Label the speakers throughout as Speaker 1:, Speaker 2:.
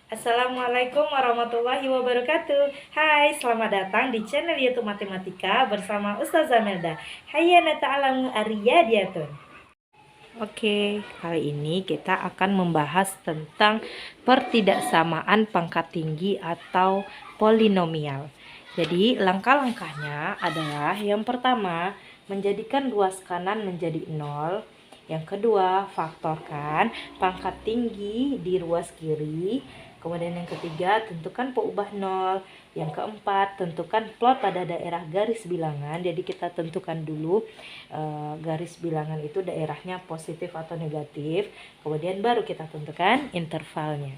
Speaker 1: Assalamualaikum warahmatullahi wabarakatuh. Hai, selamat datang di channel YouTube Matematika bersama Ustazah Melda. Hayya nata'alamu ariyadiyatun. Oke, kali ini kita akan membahas tentang pertidaksamaan pangkat tinggi atau polinomial. Jadi, langkah-langkahnya adalah yang pertama, menjadikan ruas kanan menjadi 0. Yang kedua, faktorkan pangkat tinggi di ruas kiri. Kemudian yang ketiga, tentukan peubah 0. Yang keempat, tentukan plot pada daerah garis bilangan. Jadi kita tentukan dulu garis bilangan itu daerahnya positif atau negatif. Kemudian baru kita tentukan intervalnya.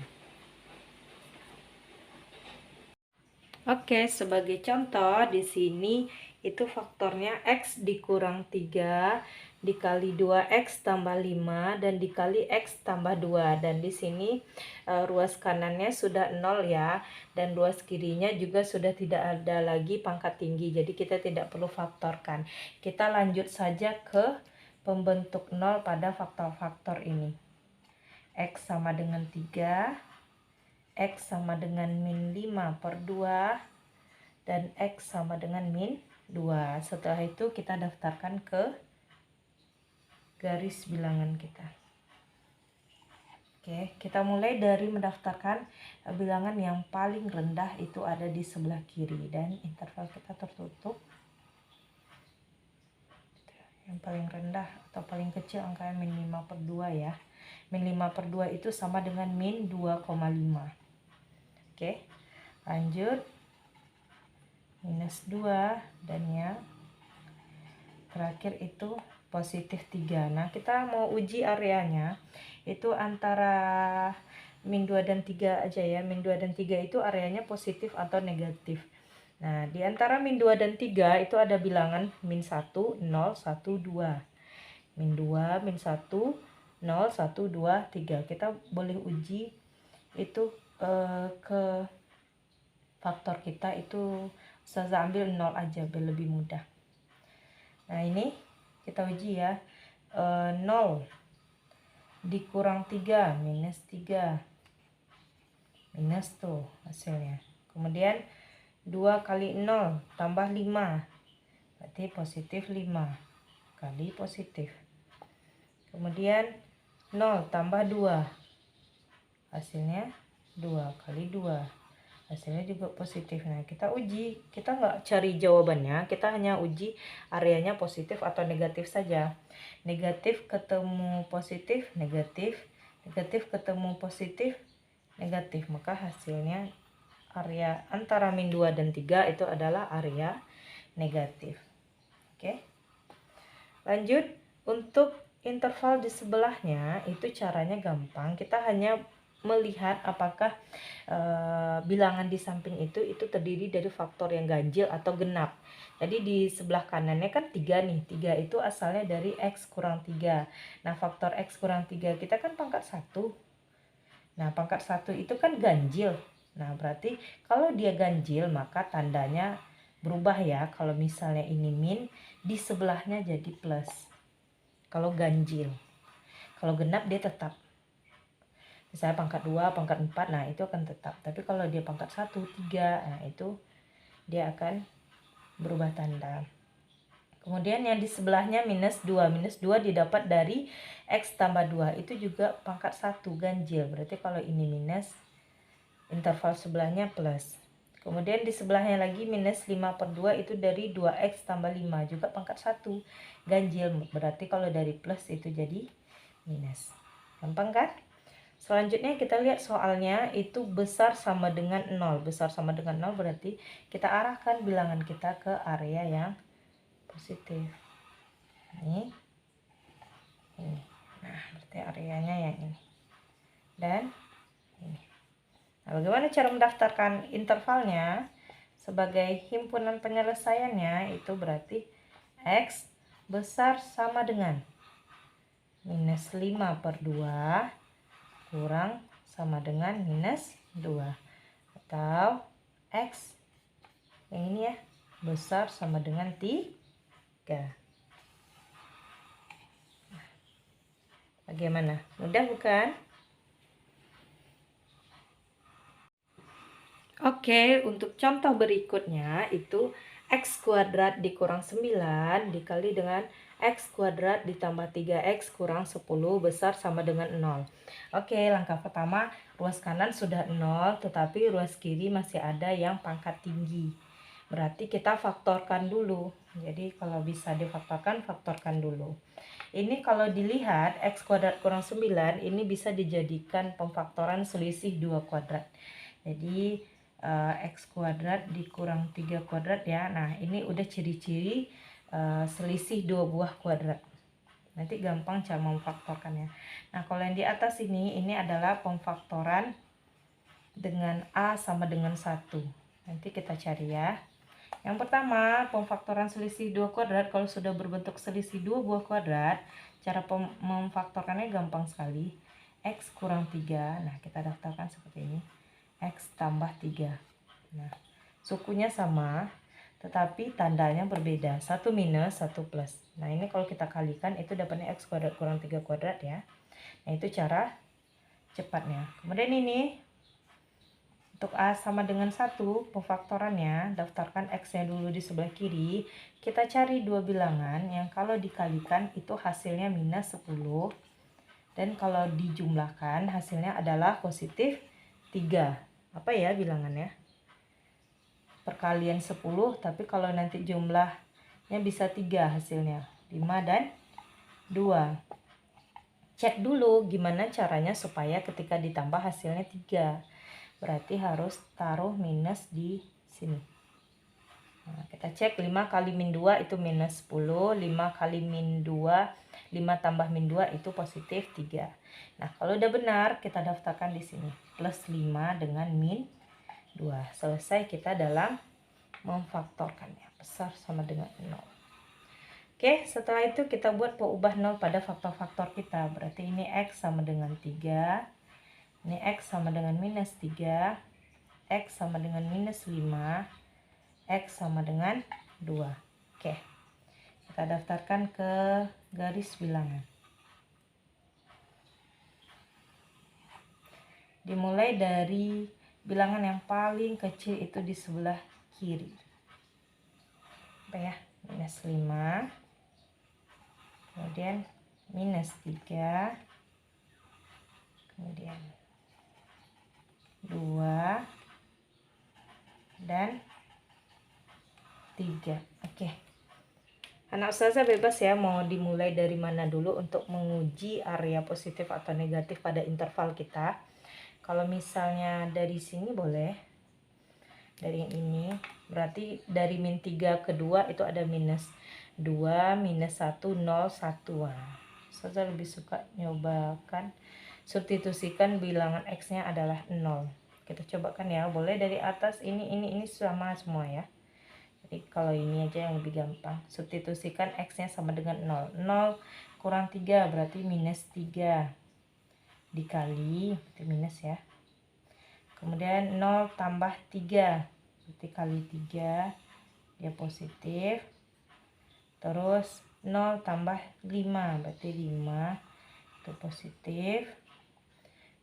Speaker 1: Oke, sebagai contoh di sini itu faktornya x dikurang 3 dikali 2x tambah 5 dan dikali x tambah 2. Dan di sini ruas kanannya sudah 0 ya, dan ruas kirinya juga sudah tidak ada lagi pangkat tinggi. Jadi kita tidak perlu faktorkan. Kita lanjut saja ke pembentuk 0 pada faktor-faktor ini. X sama dengan 3, X sama dengan min 5 per 2, dan X sama dengan min 2. Setelah itu kita daftarkan ke garis bilangan kita. Oke, kita mulai dari mendaftarkan bilangan yang paling rendah, itu ada di sebelah kiri dan interval kita tertutup. Yang paling rendah atau paling kecil angkanya min 5 per 2 ya. Min 5 per 2 itu sama dengan min 2,5. Oke, lanjut. Minus 2 dan yang terakhir itu positif 3. Nah, kita mau uji areanya itu antara min 2 dan 3 aja ya. Min 2 dan 3 itu areanya positif atau negatif. Nah, di antara min 2 dan 3 itu ada bilangan min 1, 0, 1, 2. Min 2, min 1, 0, 1, 2, 3. Kita boleh uji itu ke faktor kita itu saya ambil 0 aja biar lebih mudah. Nah, ini kita uji ya. 0 dikurang 3 minus 3. Minus tuh hasilnya. Kemudian 2 kali 0 tambah 5. Berarti positif 5 kali positif. Kemudian 0 tambah 2. Hasilnya 2 kali 2. Hasilnya juga positif. Nah, kita uji, kita nggak cari jawabannya, kita hanya uji areanya positif atau negatif saja. Negatif ketemu positif, negatif, negatif ketemu positif, negatif. Maka hasilnya area antara min 2 dan 3 itu adalah area negatif. Oke. Lanjut, untuk interval di sebelahnya itu caranya gampang. Kita hanya melihat apakah bilangan di samping itu terdiri dari faktor yang ganjil atau genap. Jadi di sebelah kanannya kan 3 nih. 3 itu asalnya dari x kurang 3. Nah, faktor x kurang 3 kita kan pangkat 1. Nah, pangkat 1 itu kan ganjil. Nah, berarti kalau dia ganjil maka tandanya berubah ya. Kalau misalnya ini min, di sebelahnya jadi plus. Kalau ganjil. Kalau genap dia tetap. Misalnya pangkat 2, pangkat 4, nah itu akan tetap. Tapi kalau dia pangkat 1, 3, nah itu dia akan berubah tanda. Kemudian yang di sebelahnya minus 2. Minus 2 didapat dari x tambah 2. Itu juga pangkat 1, ganjil. Berarti kalau ini minus, interval sebelahnya plus. Kemudian di sebelahnya lagi minus 5 per 2 itu dari 2x tambah 5. Juga pangkat 1, ganjil. Berarti kalau dari plus itu jadi minus. Gampang kan? Selanjutnya kita lihat soalnya itu besar sama dengan 0. Besar sama dengan 0 berarti kita arahkan bilangan kita ke area yang positif. Ini. Nah, berarti areanya yang ini. Dan ini. Nah, bagaimana cara mendaftarkan intervalnya? Sebagai himpunan penyelesaiannya itu berarti X besar sama dengan minus 5 per 2 kurang sama dengan minus 2. Atau X yang ini ya, besar sama dengan 3. Bagaimana? Mudah bukan? Oke, untuk contoh berikutnya itu X kuadrat dikurang 9 dikali dengan X kuadrat ditambah 3X kurang 10 besar sama dengan 0. Oke, langkah pertama, ruas kanan sudah 0, tetapi ruas kiri masih ada yang pangkat tinggi. Berarti kita faktorkan dulu. Jadi kalau bisa difaktorkan, faktorkan dulu. Ini kalau dilihat X kuadrat kurang 9, ini bisa dijadikan pemfaktoran selisih 2 kuadrat. Jadi X kuadrat dikurang 3 kuadrat ya. Nah ini udah ciri-ciri selisih 2 buah kuadrat. Nanti gampang cara memfaktorkannya. Nah kalau yang di atas ini adalah pemfaktoran dengan A sama dengan 1. Nanti kita cari ya. Yang pertama, pemfaktoran selisih 2 kuadrat. Kalau sudah berbentuk selisih 2 buah kuadrat, cara memfaktorkannya gampang sekali. X kurang 3. Nah kita daftarkan seperti ini. X tambah 3. Nah, sukunya sama, tetapi tandanya berbeda. 1 minus, 1 plus. Nah, ini kalau kita kalikan, itu dapatnya X kuadrat kurang 3 kuadrat ya. Nah, itu cara cepatnya. Kemudian ini, untuk A sama dengan 1, pemfaktorannya, daftarkan X-nya dulu di sebelah kiri. Kita cari dua bilangan yang kalau dikalikan, itu hasilnya minus 10. Dan kalau dijumlahkan, hasilnya adalah positif 3. Apa ya bilangannya? Perkalian 10, tapi kalau nanti jumlahnya bisa 3 hasilnya. 5 dan 2. Cek dulu gimana caranya supaya ketika ditambah hasilnya 3. Berarti harus taruh minus di sini. Nah, kita cek 5 kali min 2 itu minus 10. 5 kali min 2, 5 tambah min 2 itu positif 3. Nah, kalau udah benar kita daftarkan di sini. Plus 5 dengan min 2. Selesai kita dalam memfaktorkannya. Besar sama dengan 0. Oke, setelah itu kita buat pengubah 0 pada faktor-faktor kita. Berarti ini X sama dengan 3. Ini X sama dengan minus 3. X sama dengan minus 5. X sama dengan 2. Oke, kita daftarkan ke garis bilangan. Dimulai dari bilangan yang paling kecil itu di sebelah kiri. Apa ya? Minus 5. Kemudian minus 3. Kemudian 2. Dan 3. Oke. Anak ustazah bebas ya mau dimulai dari mana dulu untuk menguji area positif atau negatif pada interval kita. Kalau misalnya dari sini boleh. Dari yang ini. Berarti dari min 3 ke 2 itu ada minus 2, minus 1, 0, 1. Ustazah lebih suka nyobakan substitusikan bilangan X-nya adalah 0. Kita cobakan ya. Boleh dari atas ini sama semua ya. Jadi kalau ini aja yang lebih gampang. Substitusikan X-nya sama dengan 0. 0 kurang 3 berarti minus 3. Dikali, berarti minus ya. Kemudian 0 tambah 3. Berarti kali 3. Dia positif. Terus 0 tambah 5. Berarti 5. Itu positif.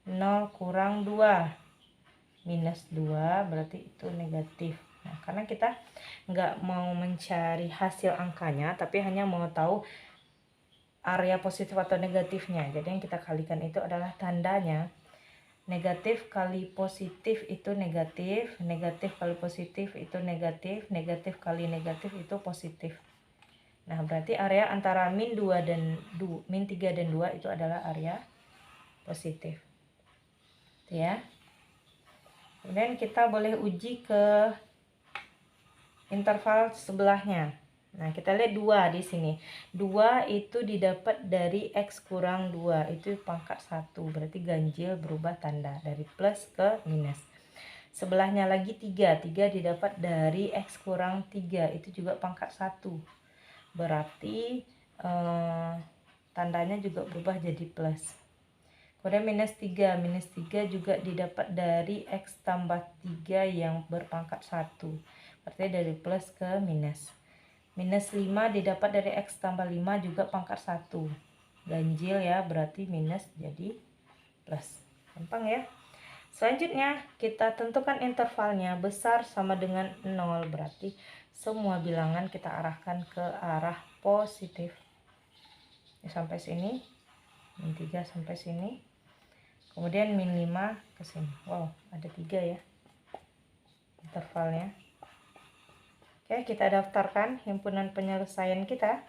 Speaker 1: 0 kurang 2. Minus 2. Berarti itu negatif. Nah, karena kita nggak mau mencari hasil angkanya, tapi hanya mau tahu area positif atau negatifnya. Jadi yang kita kalikan itu adalah tandanya. Negatif kali positif itu negatif, negatif kali positif itu negatif, negatif kali negatif itu positif. Nah, berarti area antara min 2 dan min 3 dan 2 itu adalah area positif. Itu ya. Kemudian kita boleh uji ke interval sebelahnya. Nah, kita lihat 2 di sini. 2 itu didapat dari X kurang 2. Itu pangkat 1. Berarti ganjil berubah tanda. Dari plus ke minus. Sebelahnya lagi 3. 3 didapat dari X kurang 3. Itu juga pangkat 1. Berarti tandanya juga berubah jadi plus. Kemudian minus 3. Minus 3 juga didapat dari X tambah 3 yang berpangkat 1. Berarti dari plus ke minus. Minus 5 didapat dari X tambah 5 juga pangkat 1. Ganjil ya, berarti minus jadi plus. Gampang ya. Selanjutnya kita tentukan intervalnya besar sama dengan 0, berarti semua bilangan kita arahkan ke arah positif. Sampai sini, min 3 sampai sini, kemudian min 5 ke sini. Wow, ada 3 ya intervalnya. Oke, kita daftarkan himpunan penyelesaian kita.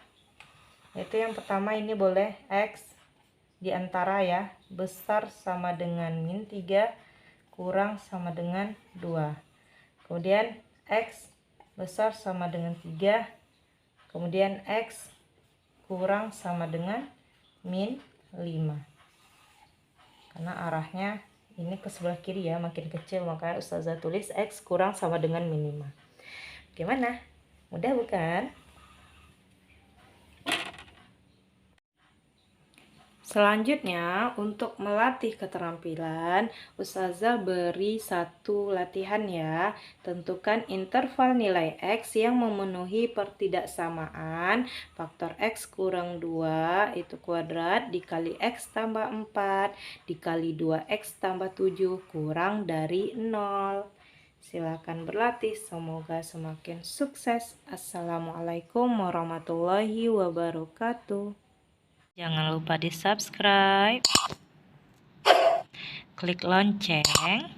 Speaker 1: Yaitu yang pertama ini boleh X di antara ya, besar sama dengan min 3 kurang sama dengan 2. Kemudian X besar sama dengan 3. Kemudian X kurang sama dengan min 5. Karena arahnya ini ke sebelah kiri ya, makin kecil, maka Ustazah tulis X kurang sama dengan min 5. Gimana? Mudah bukan? Selanjutnya, untuk melatih keterampilan, Ustazah beri satu latihan ya. Tentukan interval nilai X yang memenuhi pertidaksamaan faktor X kurang 2 itu kuadrat dikali X tambah 4 dikali 2X tambah 7 kurang dari 0. Silakan berlatih, semoga semakin sukses. Assalamualaikum warahmatullahi wabarakatuh. Jangan lupa di subscribe, klik lonceng,